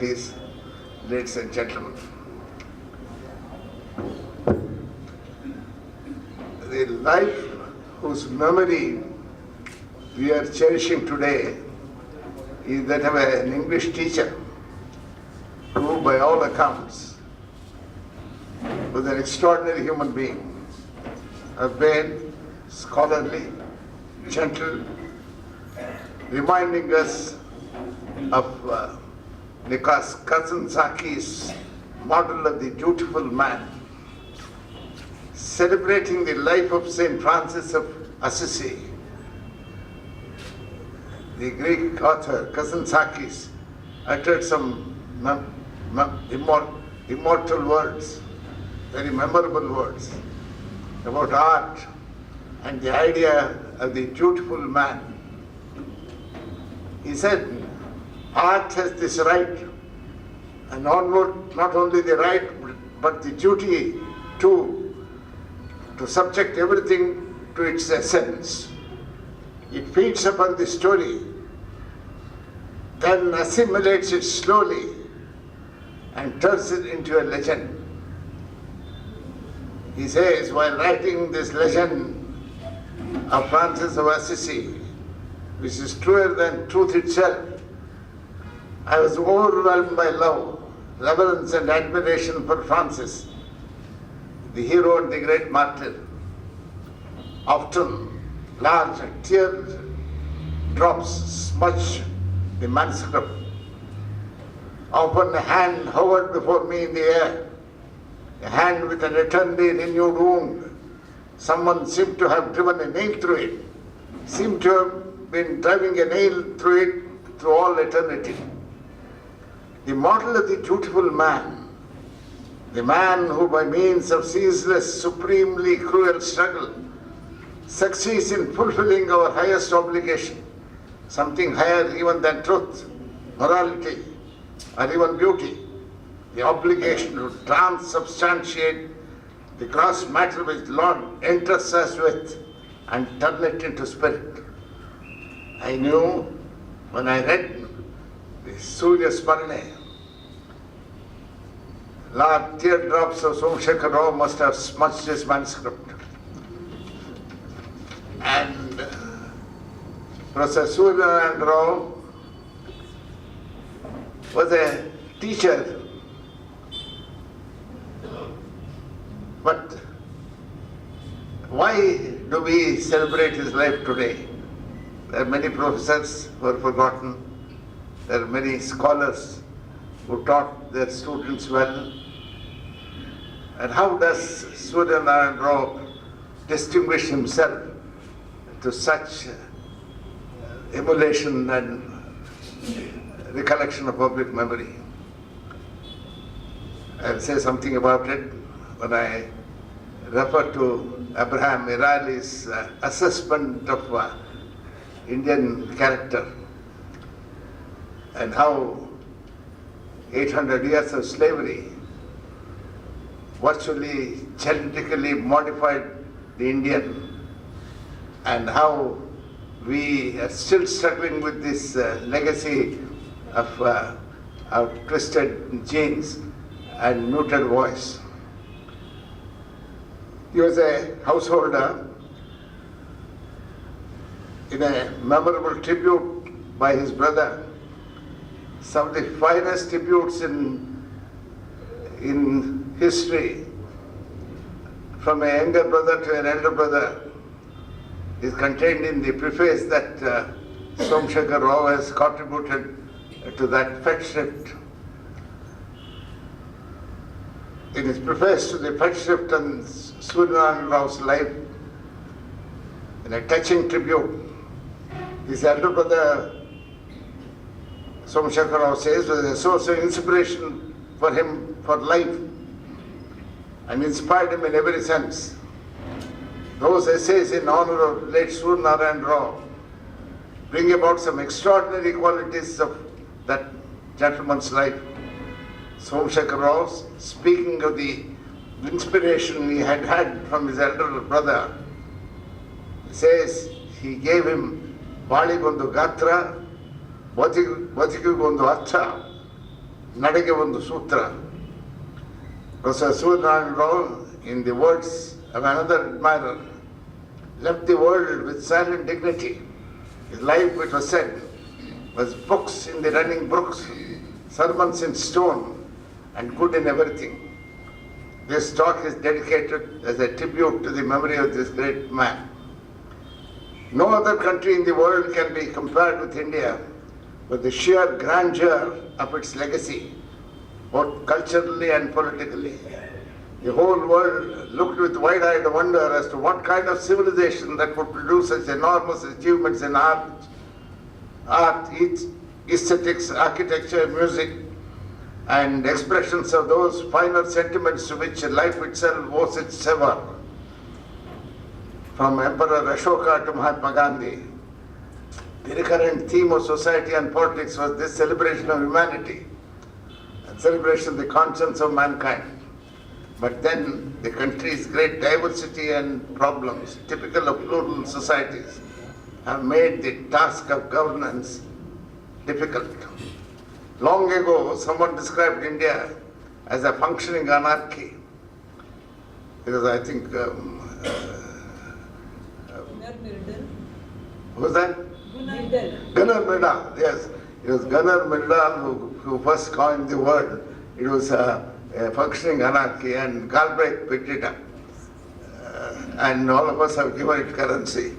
Please, ladies and gentlemen, the life whose memory we are cherishing today is that of an English teacher who, by all accounts, was an extraordinary human being, urbane, scholarly, gentle, reminding us of Nicholas Kazansaki's model of the dutiful man, celebrating the life of St. Francis of Assisi. The Greek author Kazantzakis uttered some immortal words, very memorable words, about art and the idea of the dutiful man. He said, art has this right, and not only the right, but the duty to subject everything to its essence. It feeds upon the story, then assimilates it slowly and turns it into a legend. He says, while writing this legend of Francis of Assisi, which is truer than truth itself, I was overwhelmed by love, reverence and admiration for Francis, the hero and the great martyr. Often large tear drops smudged the manuscript. Often a hand hovered before me in the air, a hand with an eternally renewed wound. Someone seemed to have driven a nail through it, seemed to have been driving a nail through it through all eternity. The model of the dutiful man, the man who by means of ceaseless, supremely cruel struggle succeeds in fulfilling our highest obligation, something higher even than truth, morality, or even beauty, the obligation to transubstantiate the gross matter which Lord entrusts us with and turn it into spirit. I knew when I read the Suryanarayana, large teardrops of Somashekar Rao must have smudged his manuscript. And Professor Suryanarayana Rao was a teacher, but why do we celebrate his life today? There are many professors who are forgotten. There are many scholars who taught their students well. And how does Suryanarayana Rao distinguish himself to such emulation and recollection of public memory? I'll say something about it when I refer to Abraham Irali's assessment of Indian character and how 800 years of slavery virtually genetically modified the Indian, and how we are still struggling with this legacy of twisted genes and muted voice. He was a householder. In a memorable tribute by his brother, some of the finest tributes in history, from a younger brother to an elder brother, is contained in the preface that Somashekar Rao has contributed to that fetch shrift. In his preface to the fetch shrift on Suryanarayana Rao's life, in a touching tribute, his elder brother Somashekar Rao says was a source of inspiration for him for life and inspired him in every sense. Those essays in honor of late Suryanarayana Rao bring about some extraordinary qualities of that gentleman's life. Somashekar Rao, speaking of the inspiration he had had from his elder brother, says he gave him ಬಾಳಿಗೊಂದು ಗಾತ್ರ, ಬದುಕಿಗೊಂದು ಅರ್ಥ, Nadage ಒಂದು ಸೂತ್ರ. Professor Suryanarayana, in the words of another admirer, left the world with silent dignity. His life, it was said, was books in the running brooks, sermons in stone, and good in everything. This talk is dedicated as a tribute to the memory of this great man. No other country in the world can be compared with India with the sheer grandeur of its legacy, both culturally and politically. The whole world looked with wide-eyed wonder as to what kind of civilization that would produce such enormous achievements in art, aesthetics, architecture, music, and expressions of those finer sentiments to which life itself owes its savor. From Emperor Ashoka to Mahatma Gandhi, the recurrent theme of society and politics was this celebration of humanity and celebration of the conscience of mankind. But then the country's great diversity and problems, typical of plural societies, have made the task of governance difficult. Long ago, someone described India as a functioning anarchy. Because I think, who was that? Gunnar Myrdal, yes. It was Gunnar Myrdal who first coined the word. It was a functioning anarchy, and Galbraith picked it up. And all of us have given it currency.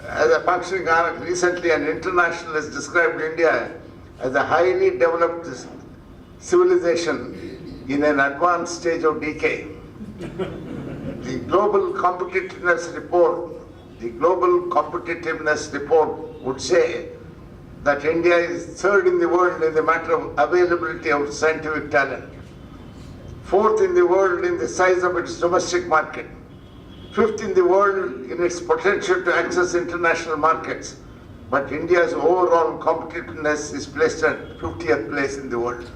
As a functioning anarchy, recently an internationalist described India as a highly developed civilization in an advanced stage of decay. The Global Competitiveness Report would say that India is third in the world in the matter of availability of scientific talent, fourth in the world in the size of its domestic market, fifth in the world in its potential to access international markets, but India's overall competitiveness is placed at 50th place in the world.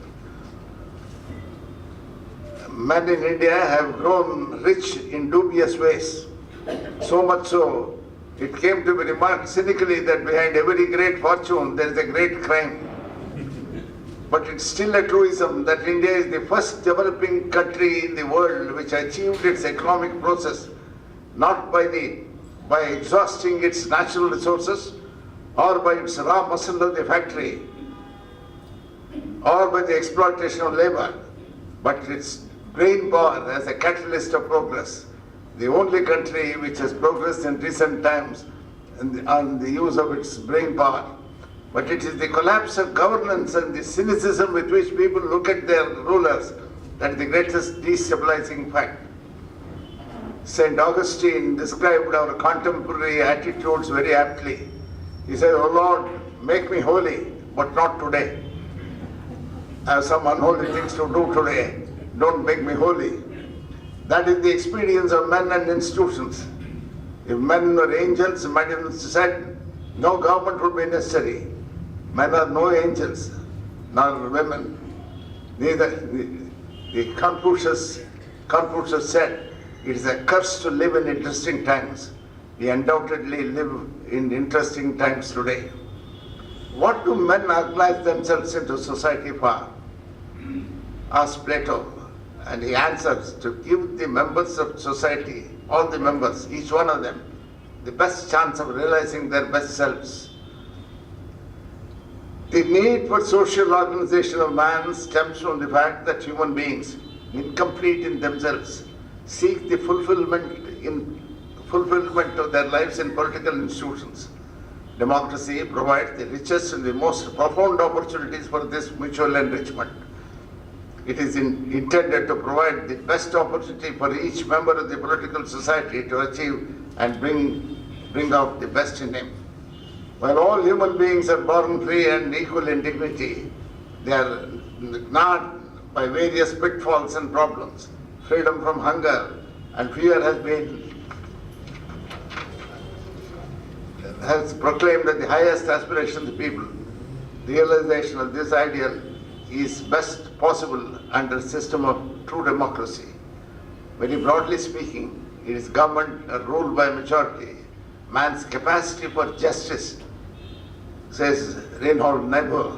Men in India have grown rich in dubious ways, so much so it came to be remarked cynically that behind every great fortune there is a great crime. But it's still a truism that India is the first developing country in the world which achieved its economic process not by exhausting its natural resources or by its raw muscle of the factory or by the exploitation of labor, but its brain power as a catalyst of progress. The only country which has progressed in recent times on the use of its brain power. But it is the collapse of governance and the cynicism with which people look at their rulers that is the greatest destabilizing fact. St. Augustine described our contemporary attitudes very aptly. He said, "O Lord, make me holy, but not today. I have some unholy things to do today. Don't make me holy." That is the experience of men and institutions. If men were angels, might have said, no government would be necessary. Men are no angels, nor women. Neither the Confucius said, it is a curse to live in interesting times. We undoubtedly live in interesting times today. What do men organize themselves into society for? Asked Plato. And he answers, to give the members of society, all the members, each one of them, the best chance of realizing their best selves. The need for social organization of man stems from the fact that human beings, incomplete in themselves, seek the fulfillment of their lives in political institutions. Democracy provides the richest and the most profound opportunities for this mutual enrichment. It is intended to provide the best opportunity for each member of the political society to achieve and bring out the best in him. While all human beings are born free and equal in dignity, they are gnawed by various pitfalls and problems. Freedom from hunger and fear has proclaimed that the highest aspiration of the people. Realization of this ideal is best possible under a system of true democracy. Very broadly speaking, it is government ruled by majority. Man's capacity for justice, says Reinhold Niebuhr,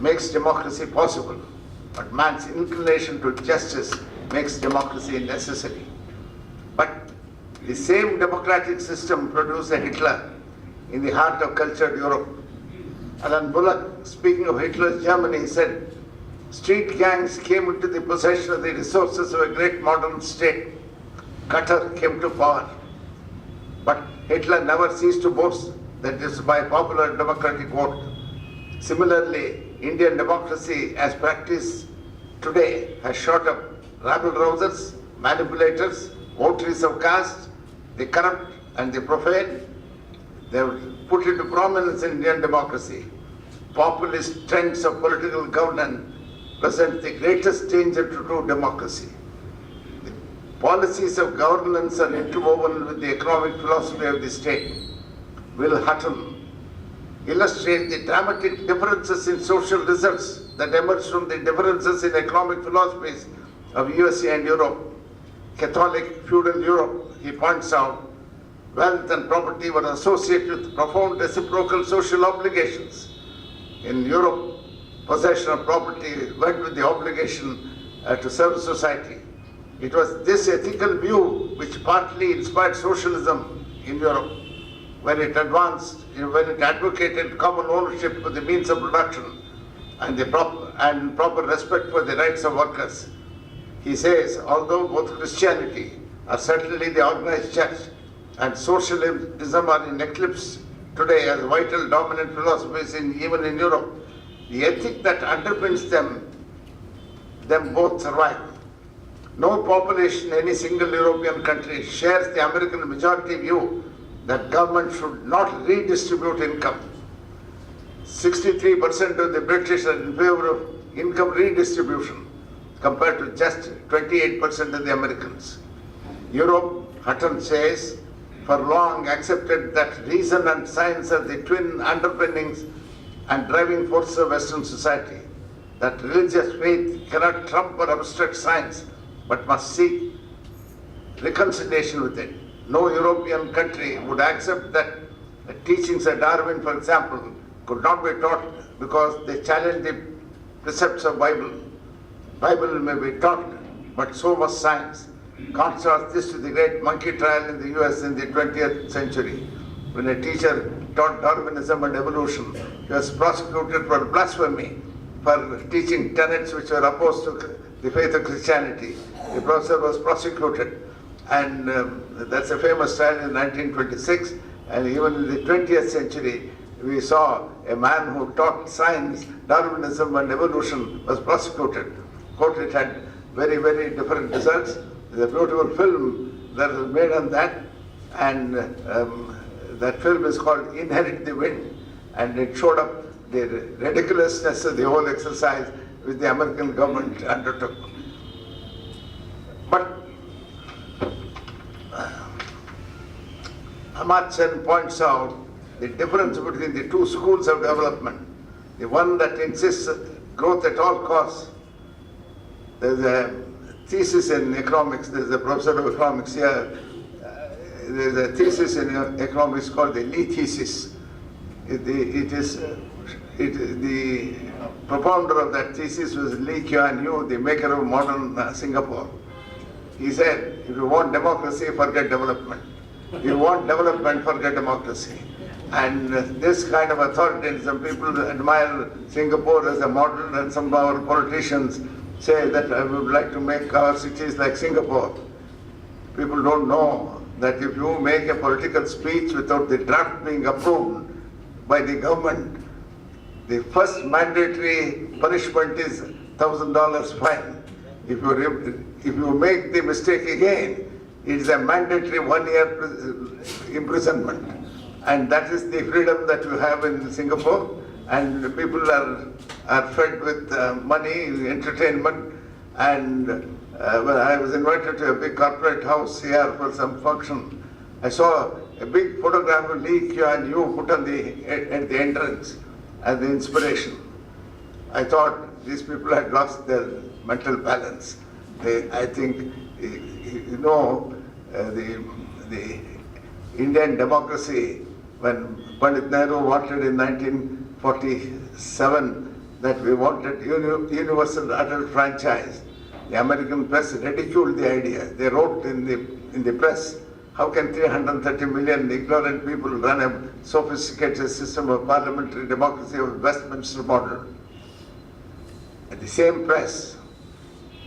makes democracy possible, but man's inclination to justice makes democracy necessary. But the same democratic system produced a Hitler in the heart of cultured Europe. Alan Bullock, speaking of Hitler's Germany, said, "Street gangs came into the possession of the resources of a great modern state. Qatar came to power." But Hitler never ceased to boast that it is by popular democratic vote. Similarly, Indian democracy as practiced today has shot up rabble-rousers, manipulators, votaries of caste, the corrupt and the profane. They were put into prominence in Indian democracy. Populist trends of political governance present the greatest danger to true democracy. The policies of governance are interwoven with the economic philosophy of the state. Will Hutton illustrate the dramatic differences in social results that emerge from the differences in economic philosophies of USA and Europe. Catholic feudal Europe, he points out, wealth and property were associated with profound reciprocal social obligations. In Europe, possession of property went with the obligation to serve society. It was this ethical view which partly inspired socialism in Europe when it advocated common ownership of the means of production and proper respect for the rights of workers. He says, although both Christianity, or certainly the organized church, and socialism are in eclipse today as vital dominant philosophies even in Europe, the ethic that underpins them both survive. No population in any single European country shares the American majority view that government should not redistribute income. 63% of the British are in favor of income redistribution compared to just 28% of the Americans. Europe, Hutton says, for long accepted that reason and science are the twin underpinnings and driving force of Western society, that religious faith cannot trump or obstruct science, but must seek reconciliation with it. No European country would accept that the teachings of Darwin, for example, could not be taught because they challenge the precepts of Bible. Bible may be taught, but so must science. Contrast this to the great monkey trial in the US in the 20th century, when a teacher taught Darwinism and evolution. He was prosecuted for blasphemy, for teaching tenets which were opposed to the faith of Christianity. The professor was prosecuted, and that's a famous trial in 1926. And even in the 20th century, we saw a man who taught science, Darwinism and evolution was prosecuted. Of course, it had very, very different results. There's a beautiful film that was made on that, and that film is called Inherit the Wind, and it showed up the ridiculousness of the whole exercise which the American government undertook. But Amartya Sen points out the difference between the two schools of development. The one that insists growth at all costs. There's a thesis in economics, there's a professor of economics here, there's a thesis in economics called the Lee thesis. The propounder of that thesis was Lee Kuan Yew, the maker of modern Singapore. He said, if you want democracy, forget development. If you want development, forget democracy. And this kind of authoritarianism, people admire Singapore as a model, and some of our politicians say that I would like to make our cities like Singapore. People don't know that if you make a political speech without the draft being approved by the government, the first mandatory punishment is $1,000 fine. If you make the mistake again, it is a mandatory 1 year imprisonment. And that is the freedom that you have in Singapore. And people are fed with money, entertainment. And when I was invited to a big corporate house here for some function, I saw a big photograph of Lee Kuan Yew put on at the entrance as the inspiration. I thought these people had lost their mental balance. I think, you know, the Indian democracy, when Pandit Nehru wanted in 1947 that we wanted universal adult franchise. The American press ridiculed the idea. They wrote in the press, how can 330 million ignorant people run a sophisticated system of parliamentary democracy of Westminster model? At the same press,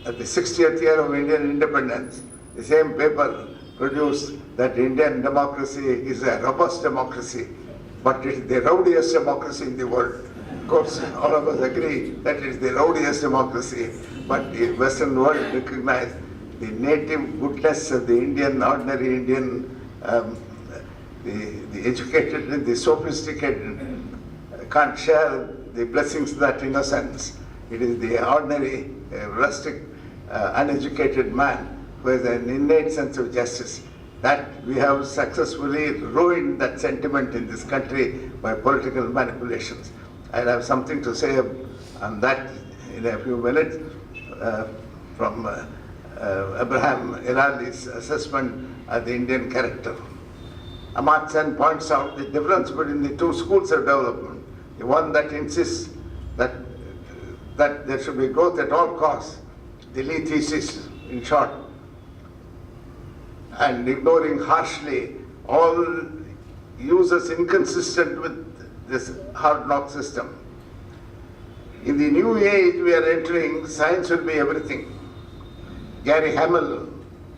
at the 60th year of Indian independence, the same paper produced that Indian democracy is a robust democracy, but it is the rowdiest democracy in the world. Of course, all of us agree that it is the rowdiest democracy, but the Western world recognizes the native goodness of the Indian, ordinary Indian, the educated and the sophisticated can't share the blessings of that innocence. It is the ordinary, rustic, uneducated man who has an innate sense of justice. That we have successfully ruined that sentiment in this country by political manipulations. I'll have something to say on that in a few minutes from Abraham Irali's assessment of the Indian character. Amartya Sen points out the difference between the two schools of development. The one that insists that there should be growth at all costs, the Lee thesis in short, and ignoring harshly all uses inconsistent with this hard knock system. In the new age we are entering, science will be everything. Gary Hamel,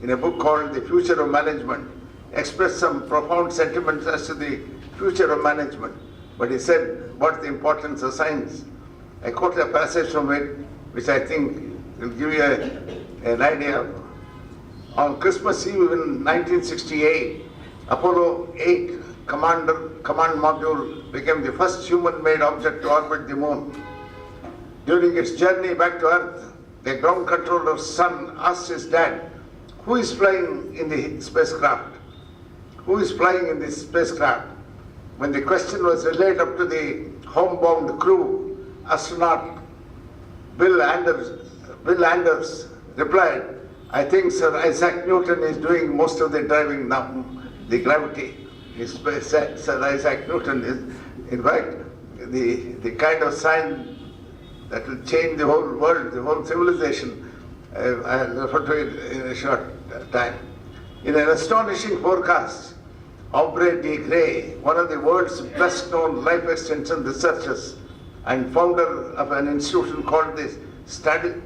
in a book called The Future of Management, expressed some profound sentiments as to the future of management. But he said, what's the importance of science? I quote a passage from it, which I think will give you an idea. On Christmas Eve in 1968, Apollo 8 command module became the first human-made object to orbit the moon. During its journey back to Earth, the ground controller's son asked his dad, who is flying in the spacecraft? Who is flying in this spacecraft? When the question was relayed up to the homebound crew, astronaut Bill Anders replied, I think Sir Isaac Newton is doing most of the driving now. The gravity, Sir Isaac Newton is, in fact, the kind of science that will change the whole world, the whole civilization. I'll refer to it in a short time. In an astonishing forecast, Aubrey de Grey, one of the world's best known life extension researchers and founder of an institution called the Strategic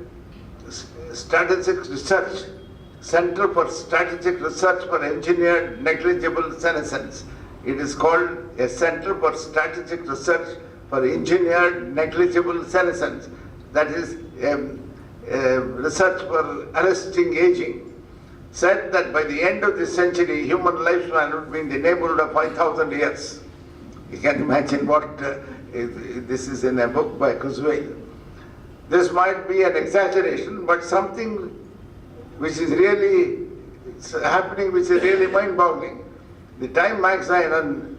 Research Center for Strategic Research for Engineered Negligible Senescence. It is called a Center for Strategic Research for Engineered Negligible Senescence. That is research for arresting aging. Said that by the end of this century, human lifespan would be in the neighborhood of 5,000 years. You can imagine what this is in a book by Kurzweil. This might be an exaggeration, but something which is really happening, which is really mind-boggling. The Time magazine on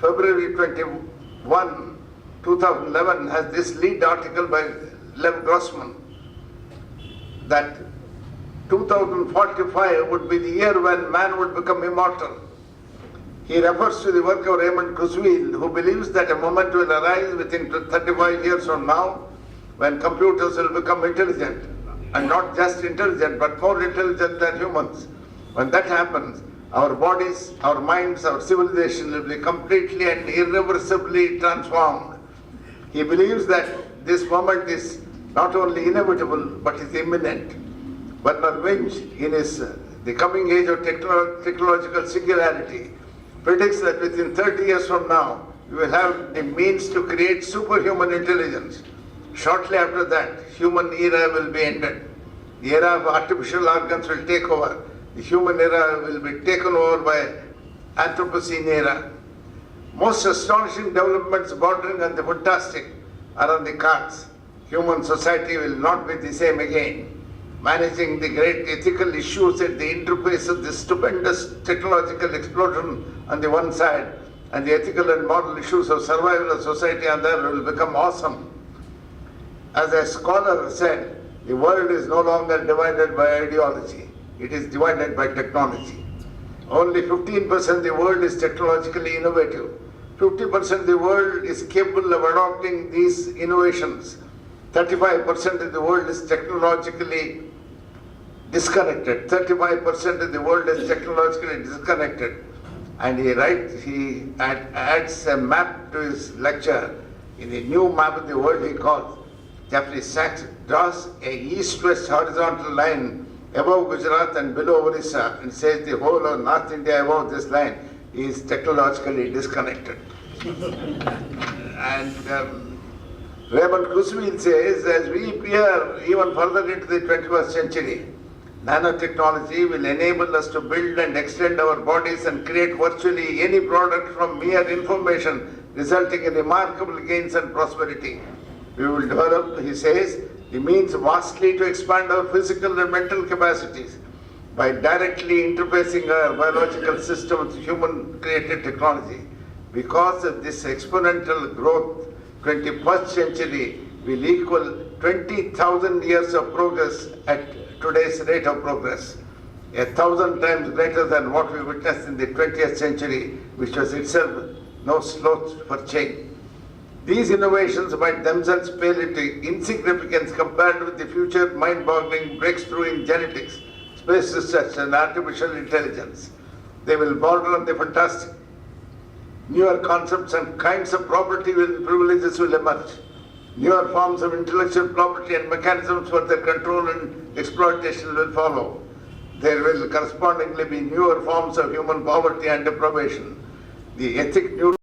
February 21, 2011 has this lead article by Lev Grossman that 2045 would be the year when man would become immortal. He refers to the work of Raymond Kurzweil, who believes that a moment will arise within 35 years from now when computers will become intelligent, and not just intelligent, but more intelligent than humans. When that happens, our bodies, our minds, our civilization will be completely and irreversibly transformed. He believes that this moment is not only inevitable, but is imminent. Bernard Winch, in his The Coming Age of Technological Singularity, predicts that within 30 years from now, we will have the means to create superhuman intelligence. Shortly after that, human era will be ended. The era of artificial organs will take over. The human era will be taken over by Anthropocene era. Most astonishing developments bordering on the fantastic are on the cards. Human society will not be the same again. Managing the great ethical issues at the interface of this stupendous technological explosion on the one side and the ethical and moral issues of survival of society on the other will become awesome. As a scholar said, the world is no longer divided by ideology. It is divided by technology. Only 15% of the world is technologically innovative. 50% of the world is capable of adopting these innovations. 35% of the world is technologically disconnected. 35% of the world is technologically disconnected. And he adds a map to his lecture. In the new map of the world he calls, Jeffrey Sachs draws a east-west horizontal line above Gujarat and below Orissa and says the whole of North India above this line is technologically disconnected. And Raymond Kurzweil says, as we peer even further into the 21st century, nanotechnology will enable us to build and extend our bodies and create virtually any product from mere information, resulting in remarkable gains and prosperity. We will develop, he says, the means vastly to expand our physical and mental capacities by directly interfacing our biological system with human-created technology. Because of this exponential growth, 21st century will equal 20,000 years of progress at today's rate of progress, 1,000 times greater than what we witnessed in the 20th century, which was itself no slouch for change. These innovations might themselves pale into insignificance compared with the future mind-boggling breakthrough in genetics, space research and artificial intelligence. They will border on the fantastic. Newer concepts and kinds of property and privileges will emerge. Newer forms of intellectual property and mechanisms for their control and exploitation will follow. There will correspondingly be newer forms of human poverty and deprivation. The ethic new